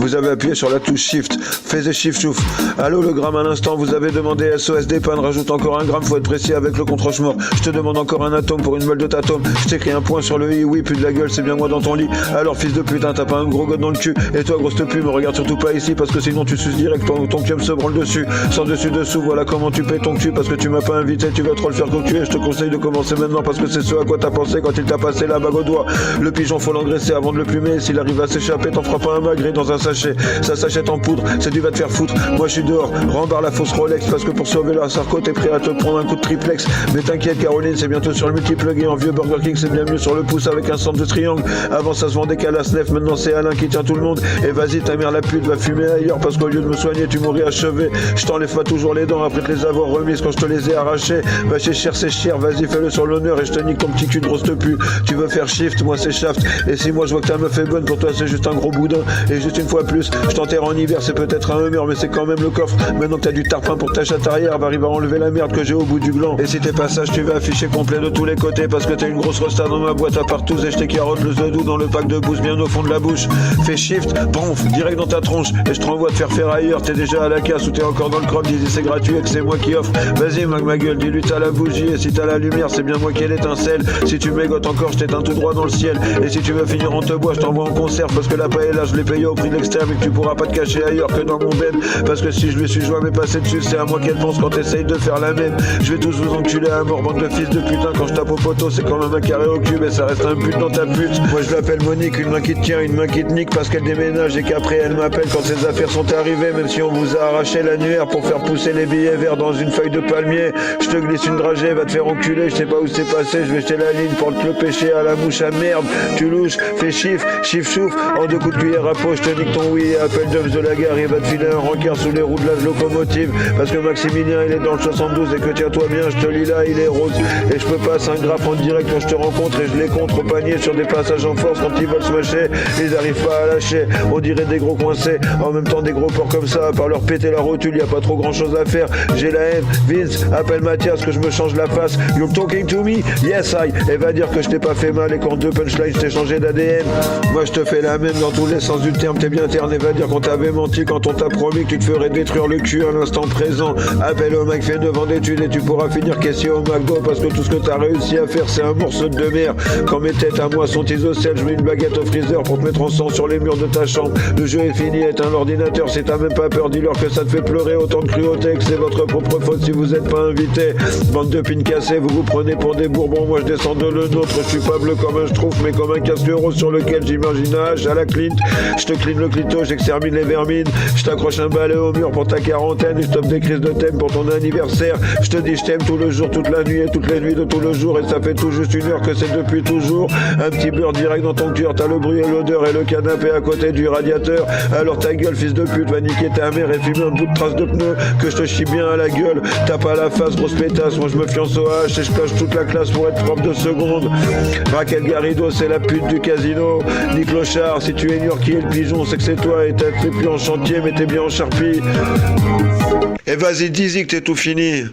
Vous avez appuyé sur la touche Shift. Fais Shift Chouf. Allô, le gramme à l'instant. Vous avez demandé SOS dépanne. Rajoute encore un gramme. Faut être précis avec le contre-mort. Je te demande encore un atome pour une meule de tatome. Je t'écris un point sur le i. Oui, plus de la gueule, c'est bien moi dans ton lit. Alors, fils de putain, t'as pas un gros god dans le cul. Et toi, grosse pu, me regarde surtout pas ici parce que sinon tu suces direct. Ton cum se branle dessus. Sans dessus dessous. Voilà comment tu paies ton cul parce que tu m'as pas invité. Tu vas trop le faire coculer. Je te conseille de commencer maintenant parce que c'est ce à quoi t'as pensé quand il t'a passé la bague au doigt. Le pigeon, faut l'engraisser avant de le plumer. S'il arrive à s'échapper, t'en feras pas un magret dans un sachet. Ça s'achète en poudre, c'est du va te faire foutre. Moi je suis dehors, rembarre la fausse Rolex parce que pour sauver la Sarko t'es prêt à te prendre un coup de triplex. Mais t'inquiète Caroline, c'est bientôt sur le multiplug et en vieux Burger King c'est bien mieux sur le pouce avec un centre de triangle. Avant ça se vendait qu'à la SNEF, maintenant c'est Alain qui tient tout le monde. Et vas-y ta mère la pute va fumer ailleurs parce qu'au lieu de me soigner tu m'aurais achevé. Je t'enlève pas toujours les dents après te les avoir remises quand je te les ai arrachées. Va chez cher c'est cher, vas-y fais-le sur l'honneur et je te nique ton petit cul de grosse pu. Tu veux faire shift, moi c'est shaft. Et si moi je vois que ta meuf est bonne, pour toi c'est juste un gros boudin. Et juste une fois plus, je t'enterre en hiver, c'est peut-être un humeur, mais c'est quand même le coffre. Maintenant que t'as du tarpin pour ta chatte arrière, va arriver à enlever la merde que j'ai au bout du gland. Et si t'es pas sage, tu vas afficher complet de tous les côtés parce que t'as une grosse rosta dans ma boîte à partout et je t'ai carotte le zedou dans le pack de boost bien au fond de la bouche. Fais shift, bronf, direct dans ta tronche et je te renvoie te faire ailleurs. T'es déjà à la casse ou t'es encore dans le crop, dis c'est gratuit et que c'est moi qui offre. Vas-y ma gueule, dis-lui t'as la bougie et si t'as la lumière, c'est bien moi qui ai l'étincelle. Si tu mégotes encore, je t'éteins tout droit dans le ciel. Et si tu veux finir en te bois, je t'envoie en conserve parce que la paella je l'ai payé au prix de l'externe et que tu pourras pas te cacher ailleurs que dans mon bed. Parce que si je lui suis joué à m'est passé dessus, c'est à moi qu'elle pense quand t'essayes de faire la même. Je vais tous vous enculer à mort, bande de fils de putain. Quand je tape au poteau, c'est quand même un carré au cul, mais ça reste un but dans ta pute. Moi je l'appelle Monique, une main qui te tient, une main qui te nique parce qu'elle déménage et qu'après elle m'appelle quand ses affaires sont arrivées. Même si on vous a arraché l'annuaire pour faire pousser les billets verts dans une feuille de palmier. Je te glisse une dragée, va te faire enculer, je sais pas où c'est passé, je vais jeter la ligne pour te le pêcher à la mouche à merde. Tu louches, fais chiffre, chouf, en 2 coups de cuillère à peau, je te nique ton oui, appelle Dubs de la gare, il va te filer un rencard sous les roues de la locomotive, parce que Maximilien il est dans le 72 et que tiens-toi bien, je te lis là, il est rose, et je peux passer un graphe en direct quand je te rencontre et je les contre au panier sur des passages en force quand ils veulent se mâcher, ils arrivent pas à lâcher, on dirait des gros coincés, en même temps des gros porcs comme ça, à part leur péter la rotule, y a pas trop grand chose à faire, j'ai la haine, Vince, appelle Mathias que je me change la face, you're talking to me, yes I, et va dire que je t'ai pas fait mal et qu'en 2 punchlines je t'ai changé d'ADN, moi je te fais la même dans tous les sens du terme, t'es bien terne et va dire qu'on t'avait menti quand on t'a promis que tu te ferais détruire le cul à l'instant présent, appelle au mec fait devant d'études et tu pourras finir caissier au McDo parce que tout ce que t'as réussi à faire c'est un morceau de mer, quand mes têtes à moi sont isocèles, je mets une baguette au freezer pour te mettre en sang sur les murs de ta chambre, le jeu est fini, éteins l'ordinateur, si t'as même pas peur, dis-leur que ça te fait pleurer autant de cruauté, que c'est votre propre faute si vous êtes pas invité, bande de pins cassés, vous vous prenez pour des bourbons, moi je descends de le nôtre, je suis pas bleu comme un schtroumpf mais comme un casque rose sur lequel j'imagine un H à la Clint, je te clean le clito, j'extermine les vermines, je t'accroche un balai au mur pour ta quarantaine et je t'offre des crises de thème pour ton anniversaire, je te dis je t'aime tout le jour, toute la nuit et toutes les nuits de tout le jour et ça fait tout juste 1 heure que c'est depuis toujours, un petit beurre direct dans ton cœur, t'as le bruit et l'odeur et le canapé à côté du radiateur, alors ta gueule fils de pute, va niquer ta mère et fumer un bout de trace de pneu, que je te chie bien à la gueule, t'as pas la face grosse pétasse, moi je me fiance au H et je cache toute la classe pour être prof de seconde, Raquel Garrido c'est la pute du casino, Nick Clochard, si tu ignores qui est le pigeon, c'est que c'est toi et t'es plus en chantier mais t'es bien en charpie. Et vas-y, dis-y que t'es tout fini.